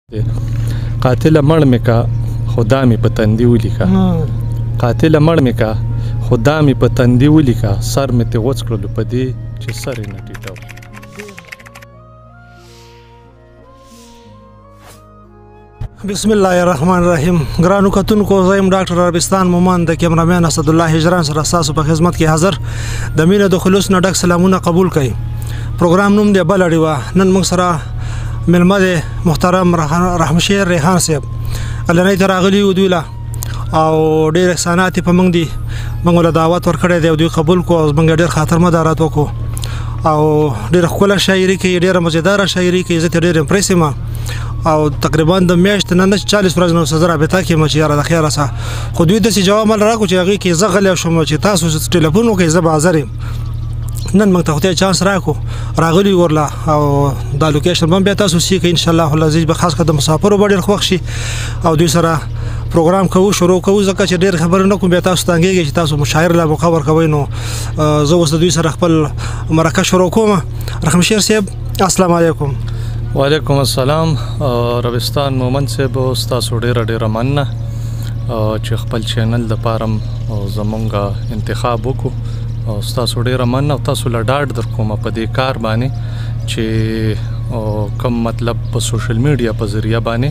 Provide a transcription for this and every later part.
قاتل مړ مې کا خدا مې په تندي ولیکا قاتل مړ مې کا خدا مې په تندي ولیکا سر مې ته غوڅ کړلو په دې چې سر یې نه ټیټاو. بسم الله الرحمن الرحیم. ګرانو کتونکو زه یم ډاکټر عربستان مومن د کیمرامین اسدالله هجران سره ستاسو په خدمت کې حاضر. د مینې د خلوص نه ډک سلامونه قبول کړئ. پروګرام نوم دی بل اړیوه. نن موږ سره ملمه دی محترم رحمشیر ریحان صاحب النی ته راغلي یو دوی له او ډېر احسانات یې په موږ دي. موږ له دعوت ورکړی دی او دوی قبول کړو او موږ ډېر خاطر مدارات وکړو او ډېره ښکله شاعري کوي، ډېره مزیداره شاعري کوي. زه ترې ډېر امپریس یم او تقریبا د میاشتې نه 40 ورځې نه ورسره رابطه کېم چې یاره د خیره څه خو دوی داسې جواب مال راکړو چې هغې کې زه غلی شوم چې تاسو ټلیفون وکړئ زه به حاضر یم. نن موږ ته خدای چانس راکړو راغلي ورله او دا لوکیشن به هم بیا تاسو سي کوئ انشاءالله العزیز به خاص کر د مسافرو به ډېر خوښ شي او دوی سره پروګرام کوو شروع کوو ځکه چې ډېر خبرې نه کوم بیا تاسو تنګېږئ چې تاسو مشاعر لا موقع ورکوئ. نو زه اوس د دوی سره خپل مرکه شروع کوم. رحمشیر صاحب السلام علیکم. وعلیکم السلام. عربستان مومن صاحب ستاسو ډېره مننه چې خپل چینل دپاره زمونږ انتخاب وکړو او ستاسو ډېره مننه او تاسو له ډاډ در کومه په دې کار باندې چې کوم مطلب په سوشل میډیا په ذریعه باندې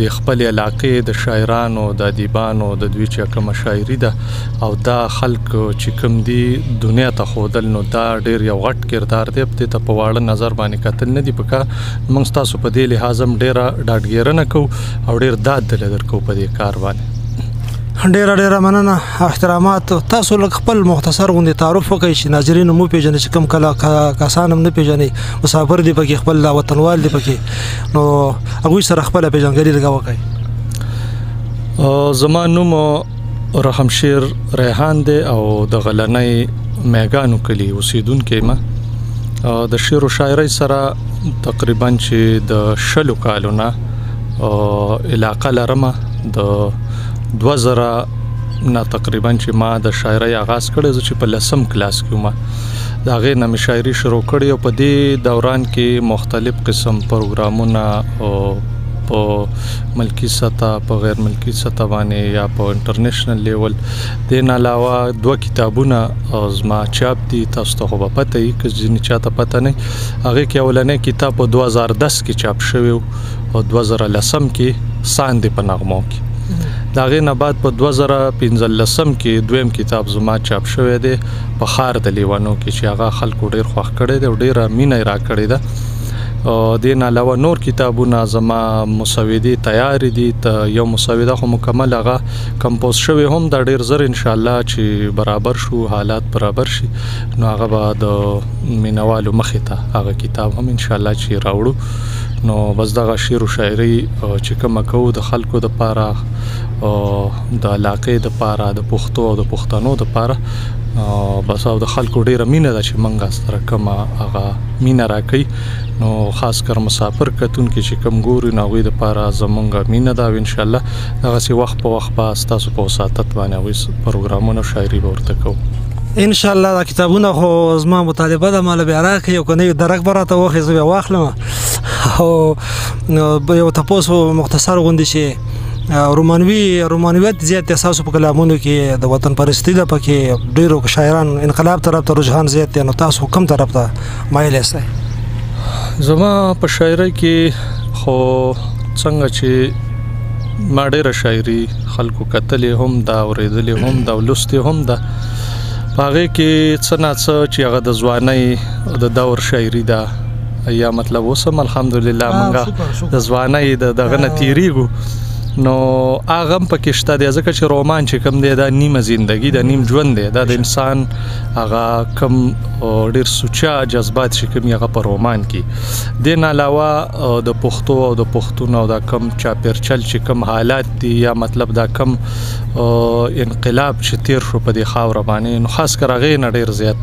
د خپل علاقې د شاعرانو د ادیبانو د دوی چې کومه شاعري ده او دا خلک چې کوم دي دنیا ته ښودل نو دا ډېر یو غټ کردار دی. دې ته په واړه نظر باندې کتل نه دي پکار. موږ ستاسو په دې لحاظ هم ډېره ډاډګیرنه کوو او ډېر داد دله درکوو په دې کار باندې. ډېره مننه احترامات. تاسو لږ خپل مختصر غوندې تعارف وکړئ چې ناظرین مو پېژني چې کوم کله کسان هم نه پېژني مسافر دي پکې خپل وطنوال دي پکې نو هغوی سره خپله پېژندګلي لږه وکړئ. زما نوم رحمشیر ریحان دی او د غلنۍ میګانو کلي اوسېدونکی یم. د شعر و شاعرۍ سره تقریبا چې د 20 کالو نه علاقه لرمه. د 2000 نه تقریبا چې ما د شاعرۍ آغاز کړی زه چې په 10م کلاس کې وم د هغې نه مې شاعري شروع کړې او په دې دوران کې مختلف قسم پروګرامونه په ملکی سطح په غیر ملکی سطح باندې یا په انټرنیشنل لیول. دې نه علاوه 2 کتابونه زما چاپ دي. تاسو ته خو به پته وي که ځینې چاته پته نه هغې کې اولنی کتاب په 2010 کې چاپ شوی او 2010 کې ساندې په نغمو کې. د هغې نه بعد په 2015 کې دویم کتاب زما چاپ شوی دی په ښار د لیوانو کې چې هغه خلکو ډېر خوښ کړی دی او ډېره مینه یې راکړې ده. دې نه علاوه نور کتابونه زما مسودې تیارې دي. یو مسوده خو مکمل هغه کمپوز شوی هم دا ډېر زر انشاءالله چې برابر شو حالات برابر شي نو هغه به د مینوالو مخې ته هغه کتاب هم انشاءالله چې راوړو. نو بس دغه شعر و شاعري چې کومه کوو د خلکو دپاره د علاقې دپاره د پښتو او د پښتنو دپاره بس او د خلکو ډېره مینه ده چې موږ سره کومه هغه مینه راکوي. نو خاص کر مسافر کتونکي چې کوم ګوري نو هغوی دپاره زموږ مینه ده او انشاءالله دغسې وخت په وخت به ستاسو په وساطت باندې هغوی پروګرامونه شاعري به ورته کوو انشاءالله. دا کتابونه خو زما مطالبه ده ماله بیا راکړئ او که نه یو درک به راته وښئ زه بیا واخلم او یو تپوس مختصر غوندې چې رومانویت زیات دی ستاسو په کلامونو کې د وطن پرستي ده پکې ډېرو شاعران انقلاب طرف ته رجحان زیات دی. نو تاسو کوم طرف ته مایل یاستئ؟ زما په شاعرۍ کې خو څنګه چې ما ډېره شاعري خلکو کتلې هم ده اورېدلې هم ده او لوستې هم ده. په هغې کې څه نه څه چې هغه د ځوانۍ د دور شاعري ده یا مطلب اوس هم الحمدلله موږ د ځوانۍ دغه نه تېرېږو نو هغه هم پکې شته دی ځکه چې رومان چې کوم دی دا نیمه زندګي ده نیم ژوند دی. دا د انسان هغه کم ډېر سوچه جذبات چې کوم هغه په رومان کې. دې نه علاوه د پښتو او د پښتون او دا کم چاپېرچل چې کوم حالات دي یا مطلب دا کم انقلاب چې تیر شو په دې خاوره باندې نو خاص کر هغې نه ډېر زیات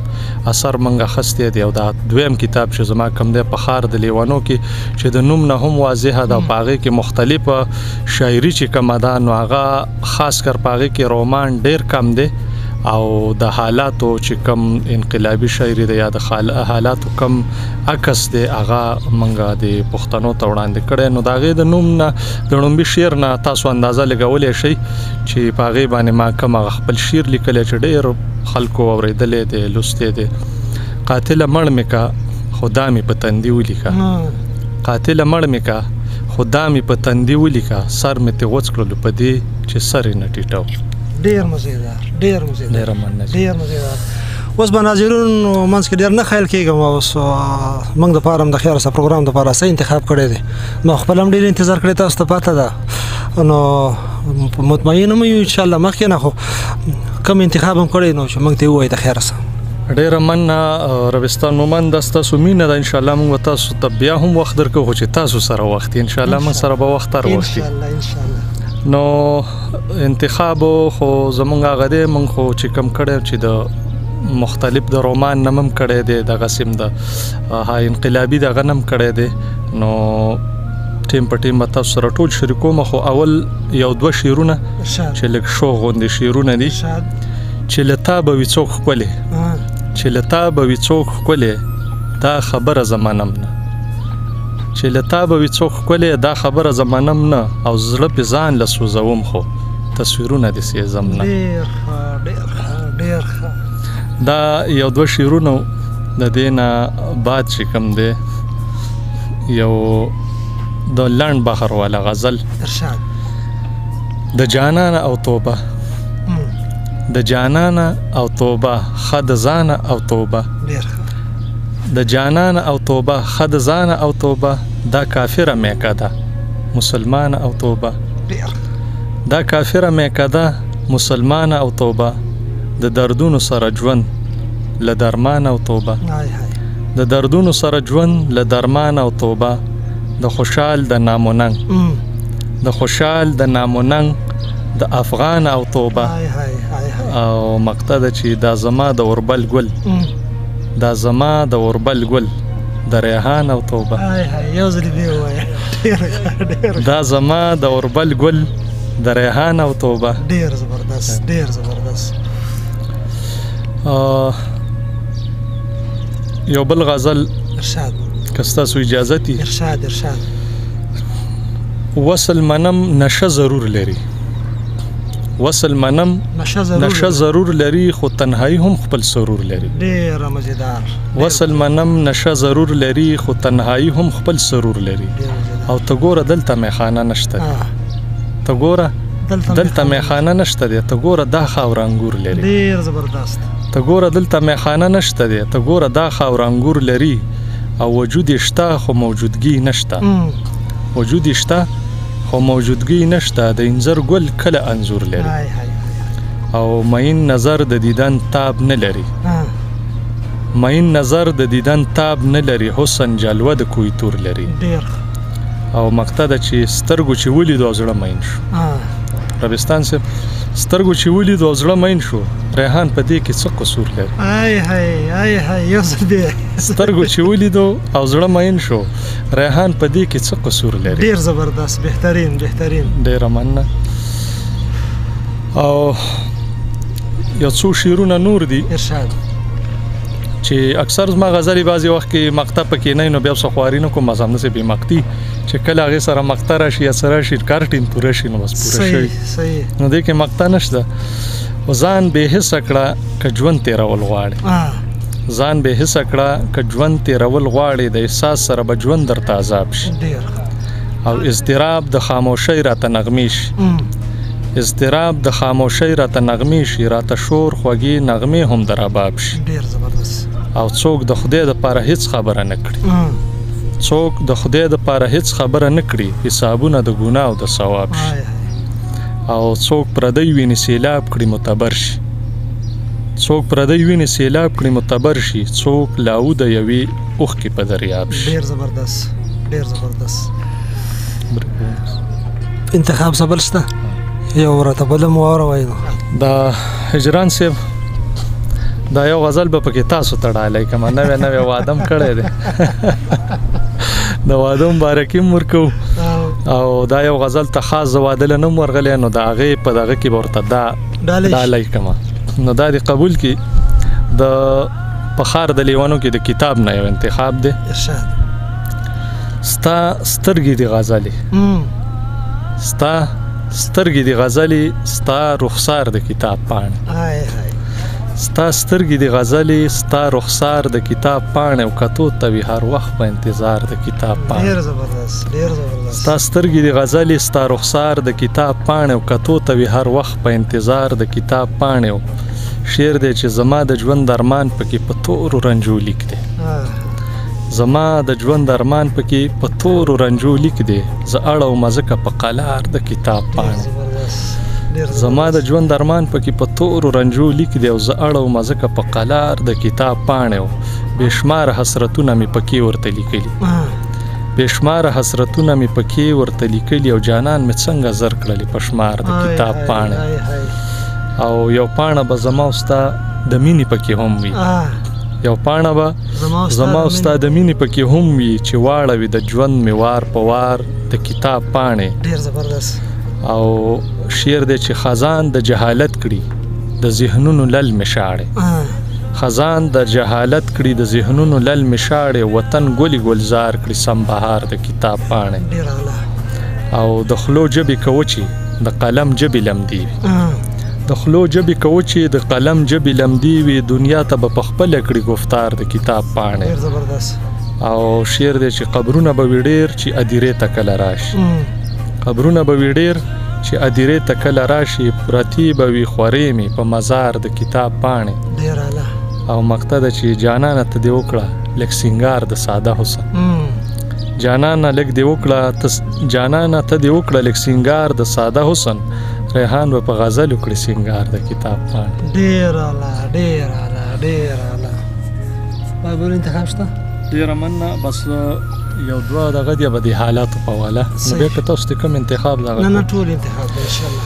اثر موږ اخیستی دی. او دا دویم کتاب چې زما کوم دی په ښار د لیوانو کې چې د نوم نه هم واضحه ده په هغې کې مختلفه شاعري چې کومه ده نو هغه خاص کر په هغې کې رومان ډېر کم دی او د حالاتو چې کم انقلابي شاعري دی یا د حالاتو کم عکس دی هغه منګه د پښتنو ته وړاندې کړی نو د هغې د نوم نه د لومبي شعر نه تاسو اندازه لګولی شئ چې په هغې باندې ما کوم هغه خپل شعر لیکلی چې ډېر خلکو اورېدلی دی لوستی دی قاتله مړ مې کا خدا مې په تندي ولیکه قاتله مړ مې کا خدا مې په تندي ولیکه سر مې ترې وڅ کړلو په دې چې سر یې نه ټیټو ډېر مزیدار اوس به ناظرین منځ کې ډېر نه خیال کېږم اوس موږ دپاره هم د خیر سره پروګرام دپاره څه انتخاب کړی دی ما خپل هم ډېر انتظار کړی تاسو ته پته ده نو مطمئن هم یو انشاءالله مخکې نه خو کم انتخاب هم کړی نو چې موږ ته ووایي د خیر سره ډېره مننه ربستان مومند دا ستاسو مینه ده انشاءالله موږ به تاسو ته بیا هم وخت درکوو خو چې تاسو سره وخت انشاءالله موږ سره به وخت تر وخت نو انتخاب خو زمونږ هغه دی موږ خو چې کم کړی چې د مختلف د رومان نم هم کړی دی دغسې هم د انقلابي دغه نم کړی دی نو ټیم په ټیم به تاسو سره ټول شریکوم خو اول یو دوه شعرونه چې لږ شوق غوندې شعرونه دي چې له تا به وي څوک ښکلې چې له تا به وي څوک ښکلې دا خبره زمانم نه چې له تا به وي څوک ښکلې دا خبره زمانم نه او زړه پې ځان له سوځوم خو تصویرونه دې سېزم نه دا یو دوه شعرونه د دې نه بعد چې کوم دی یو د لنډ بحر والا غزل د جانانه او توبه د جانانه او توبه خد زانه او توبه د جانانه او توبه خد زانه او توبه دا کافره میکه ده مسلمانه او توبه دا کافره میکه ده مسلمانه او توبه د دردونو سره ژوند له درمان او توبه د دردونو سره ژوند له درمان او توبه د خوشحال د ناموننګ د خوشحال د ناموننګ د افغان او توبه او مقطع ده چې دا زما د اوربل ګل دا زما د اوربل ګل د ریحان او توبه دا زما د اوربل ګل د ریحان او توبه ډیر زبردست یو بل غزل ارشاد که ستاسو اجازتي ارشاد وصل منم نشه ضرور لري وصل منم نشه ضرور لري خو تنهایی هم خپل سرور لري ډیر مزیدار وصل منم نشه ضرور لري خو تنهایی هم خپل سرور لري او ته ګوره دلته میخانه نشته ته ګوره دلته میخانه نشته دی ته ګوره دا خاور انګور لري ډیر زبردست ته ګوره دلته میخانه نشته دی ته ګوره دا خاور انګور لري او وجود شته خو موجودګي نشته وجود شته خو موجودګي نشته د انځر ګل کله انځور لري او مین نظر د دیدن تاب نه لري مین نظر د دیدن تاب نه لري حسن جلوه د کوی تور لري ډیر او مقطع ده چې سترګو چې ولیدو زړه مین شو ربستان صاحب سترګو چې ولیدو زړه مین شو ریحان په دې کې څه قصور لري یو ځل بیا سترګو چې ولیدو او زړه مین شو ریحان په دې کې څه قصور لري ډیر زبردست بهترین ډیره مننه او یو څو شعرونه نور دي ارشاد چې اکثر زما غزلې بعضې وخت کې مقطع پکې نه نو بیا څه خواري نه کوم مزه همداسې بې مقطي چې کله هغې سره مقطع راشي یا څه راشي کار ټیم پوره شي نو بس پوره شوي نو دې کې مقطع نشته ځان بې حسه کړه که ژوند تېرول غواړې ځان بې حسه کړه که ژوند تېرول غواړې د احساس سره به ژوند درته عذاب شي او اضطراب د خاموشۍ راته نغمې شي اضطراب د خاموشۍ راته نغمې شي راته شور خوږې نغمې هم در رباب شي ډیر زبردست او څوک د خدای دپاره هیڅ خبره نه کړي څوک د خدای دپاره هیڅ خبره نه کړي حسابونه د ګناه او د ثواب شي او څوک پردی ویني سیلاب کړي متبر شي څوک پردی ویني سیلاب کړي متبر شي څوک لاو د یوې اوښکې په دریاب شي ډیر زبردست انتخاب سبل شته یو راته بله مو واوروئ نو دا هجران صاحب دا یو غزل به پکې تاسو ته ډالۍ کومه نوی واده م کړی دی د واده مبارکي م ورکوو او دا یو غزل ته خاص زه واده له نه م ورغلی نو د هغې په دغه کې به ورته دا ډالۍ کومه نو دا دې قبول کی د پخار د لیوانو کې د کتاب نه یو انتخاب دی. ارشاد. ستا سترګې د غزلې ستا سترګې د غزلې ستا رخسار د کتاب پاڼې ستا سترګې د غزلې ستا رخسار د کتاب پاڼې او کتو ته وي هر وخت په انتظار د کتاب پاڼې. ډېر زبردست ډېر زبردست. ستا سترګې د غزلې ستا رخسار د کتاب پاڼې او کتو ته وي هر وخت په انتظار د کتاب پاڼې. شعر دی چې زما د ژوند ارمان پکې په تورو رنجو لیک دی. زما د ژوند ارمان پکې په تورو رنجو لیک دی. زه اړوم ځکه په قلار د کتاب پاڼې. زما د ژوند ارمان پکې په تورو رنجو لیک دی او زه اړوم ځکه په قلار د کتاب پاڼې. بېشمار حسرتونه مې پکې ورته لیکلي بېشمار حسرتونه مې پکې ورته لیکلي او جانان مې څنګه زر کړلې په شمار د کتاب پاڼې. او یو پاڼه به زما او ستا د مینې پکې هم وي یو پاڼه به زما او ستا د مینې پکې هم وي چې واړوي د ژوند مې وار په وار د کتاب پاڼې. ډېر زبردست. او شعر دی چې خزان د جهالت کړي د ذهنونو لل مې شاړې خزان د جهالت کړي د ذهنونو لل مې شاړې وطن ګلي ګلزار کړي سم بهار د کتاب پاڼې. او د خلو جبې کوچې د قلم جبې لمدي وي د خلو جبې کوچې د قلم جبې لمدي وي دنیا ته به پخپله کړي گفتار د کتاب پاڼې. او شعر دی چې قبرونه به وي ډېر چې ادیرې ته کله راشي قبرونه به وي ډېر چې ادیرې ته کله راشي پرتې به وي خورې مې په مزار د کتاب پاڼې. او مقطع ده چې جانانه ته دې وکړه لږ سینګار د ساده حسن جانانه لږ دې وکړه جانانه ته دې وکړه لږ سینګار د ساده حسن ریحان به په غزل وکړي سینګار د کتاب پاڼې. ډېر اعلی ډېر اعلی ډېر اعلی. بل انتخاب شته؟ ډېره مننه. بس یو دوه دغه دی به د حالاتو په حواله نو بیا که تاسو ته کوم انتخاب دغه نه ټول انتخاب دی انشاءالله.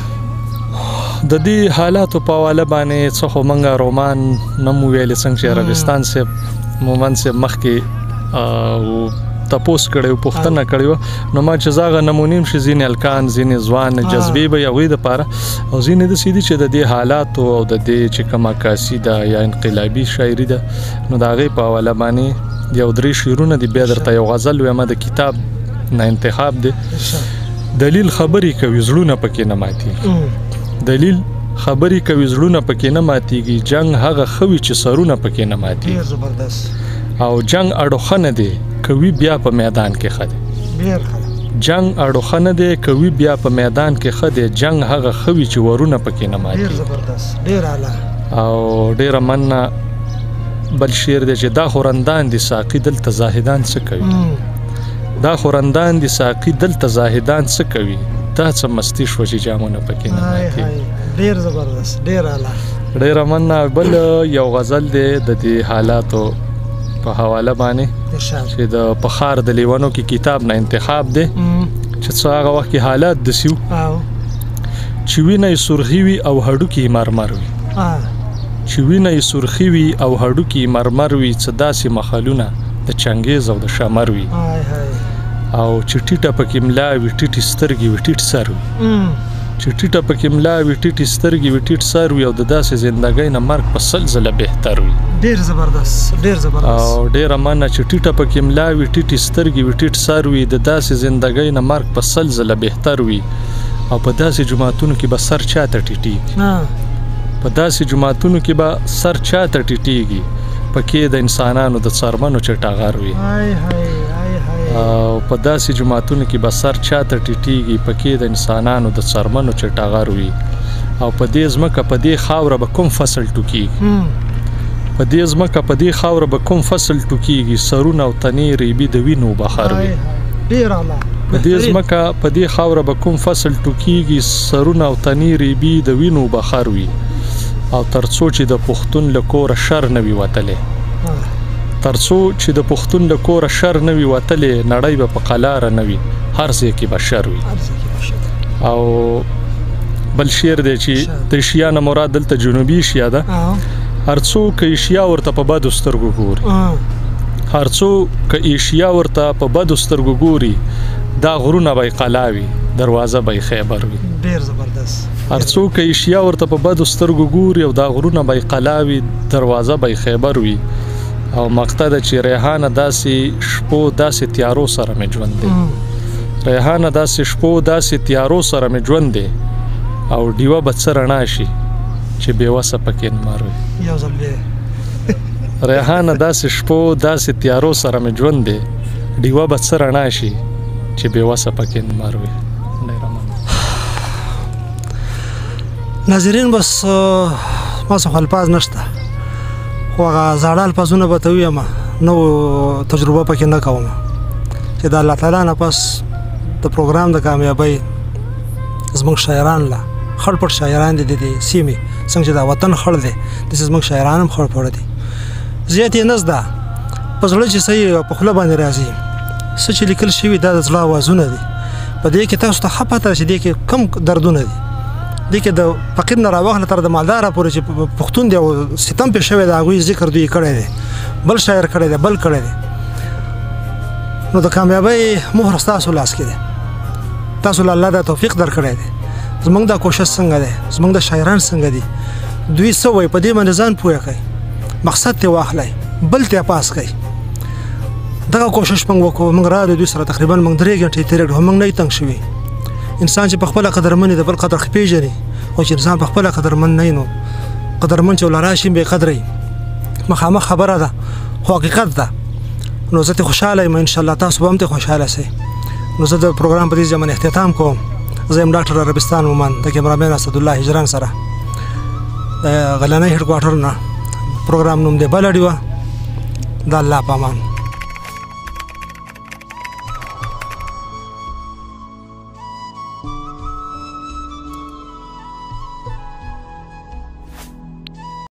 د دې حالاتو په حواله باندې څه خو موږ رومان نه مو ویلې څنګه چې عربستان صاحب مومن صاحب مخکې تپوس کړی و پوښتنه کړې وه نو ما چې زاغه نمونیم شي ځینې الکان ځینې ځوان جذبې به هغوی دپاره او ځینې داسې دي چې د دې حالاتو او د دې چې کوم عکاسي ده یا انقلابي شاعري ده نو د هغې په حواله باندې یو درې شعرونه دي بیا درته یو غزل وایم د کتاب نه انتخاب دی. دلیل خبرې کوي زړونه پکې نه ماتېږي دلیل خبرې کوي زړونه پکې نه ماتېږي جنګ هغه ښه وي چې سرونه پکې نه ماتېږي او جنګ اړوخه نه دی کوي بیا په میدان کې ښه دی جنګ اړوخه نه دی کوي بیا په میدان کې ښه دی جنګ هغه ښه وي چې ورونه پکې نه ماتېږي. او ډېره مننه. بل شعر دی چې دا خورندان دي ساقي دلته زاهدان څه کوي دا خورندان دي ساقي دلته زاهدان څه کوي دا څه مستی شوه چې جامونه پکې نه ماتېږي. ډېر زبردست ډېر اعلی. ډېره مننه. بل یو غزل دی د دې حالاتو په حواله باندې چې د پخار د لیوانو کې کتاب نه انتخاب دی چې څه هغه وخت کې حالات داسې وو چې وینه یې سرخي وي او هډوکي یې مرمر وي چې وینه یې سرخي وي او هډوکي یې مرمر وي څه داسې مخالونه د چنګیز او د شمر وي او چې ټیټه پکې ملا وي ټیټې سترګې وي ټیټ سر وي چې ټیټه پکې ملا وي ټیټې سترګې وي ټیټ سر وي او د داسې زندګۍ نه مرګ په سل ځله بهتر وي. ډېر زبردست ډېر زبردست. او ډېره مننه چې ټیټه پکې ملا وي ټیټې سترګې وي ټیټ سر وي د داسې زندګۍ نه مرګ په سل ځله بهتر وي او په داسې جماعتونو کې به سر چاته ټیټېږي په داسې جماعتونو کې به سر چاته ټیټېږي پکې د انسانانو د څرمنو چټاغر وي او په داسې جماعتونو کې به سر چاته ټیټېږي پکې د انسانانو د څرمنو چټاغر وي او په دې ځمکه په دې خاوره به کوم فصل ټوکېږي په دې ځمکه په دې خاوره به کوم فصل ټوکېږي سرونه او تنې ریبي د وینو بخار وي په دې ځمکه په دې خاوره به کوم فصل ټوکېږي سرونه او تنې ریبي د وینو بخار وي او ترڅو چې د پښتون له کوره شر نه وي وتلی ترڅو چې د پښتون له کوره شر نه وي وتلی نړۍ به په قلاره نه وي هر ځای کې به شر وي. او بل شعر دی چې د ایشیا نه مراد دلته جنوبي ایشیا ده هر څوک که ایشیا ورته په بدو سترګو ګوري هر څوک که ایشیا ورته په بدو سترګو ګوري دا غرونه به یې قلا وي دروازه به یې خیبر وي. ډېر زبردست. ارڅوک ایشیا ورته په بدو سترګو ګوري او دا غرونه به قلاوي دروازه به خیبر وي او مقصد چې ریحانه داسې شپو داسې تیارو سره مې ژوند دی ریحانه داسې شپو داسې تیارو سره مې ژوند دی او ډیوه به څه رڼا شي چې بېوسه پکې نمر وي یو ځل بیا ریحانه داسې شپو داسې تیارو سره مې ژوند دی ډیوه به څه رڼا شي چې بېوسه پکې نمر وي. ناظرین بس ما څه الفاظ نشته خو هغه زاړه الفاظونه به ته ووایم نو تجربه پکې نه کوم چې د الله تعالی نه پس د پروګرام د کامیابۍ زموږ شاعران له خړ پټ شاعران دي د دې سیمې څنګه چې دا وطن خړ دی داسې زموږ شاعران هم خړ پړ دي زیات یې نه زده په زړه چې صحیح په خوله باندې راځي څه چې لیکل شوي دا د زړه اوازونه دي په دې کې تاسو ته ښه پته چې دې کې کم دردونه دي دې کې د فقیر نه راواخله تر د مالداره پورې چې پښتون دی او ستم پې شوی د هغوی ذکر دوی کړی دی بل شاعر کړی دی بل کړی دی نو د کامیابۍ مهر ستاسو لاس کې دی تاسو له الله دا توفیق درکړی دی زموږ دا کوشش څنګه دی زموږ د شاعران څنګه دي دوی څه وایي په دې باندې ځان پوه کړئ مقصد ته واخلئ بل ته پاس کړئ دغه کوشش موږ وکړو موږ راغلو دوی سره تقریبا موږ 3 غنټې تېرې کړو موږ نه یې تنګ شوي انسان چې په خپله قدرمن د بل قدر پیژني او چې انسان په خپله قدرمن نه نو قدرمن چې ولا راشي بې قدرې مخامخ خبره ده خو حقیقت ده نو زه ته خوشحاله یم انشاءالله تاسو به هم ته خوشحاله سئ نو زه د پروګرام په دې ځای باندې اختتام کوم زه یم ډاکټر عربستان مومند د کیمرامین اسدالله هجران سره د غلنۍ هډ کوارټر نه پروګرام نوم دی بله ډیوه د الله په امان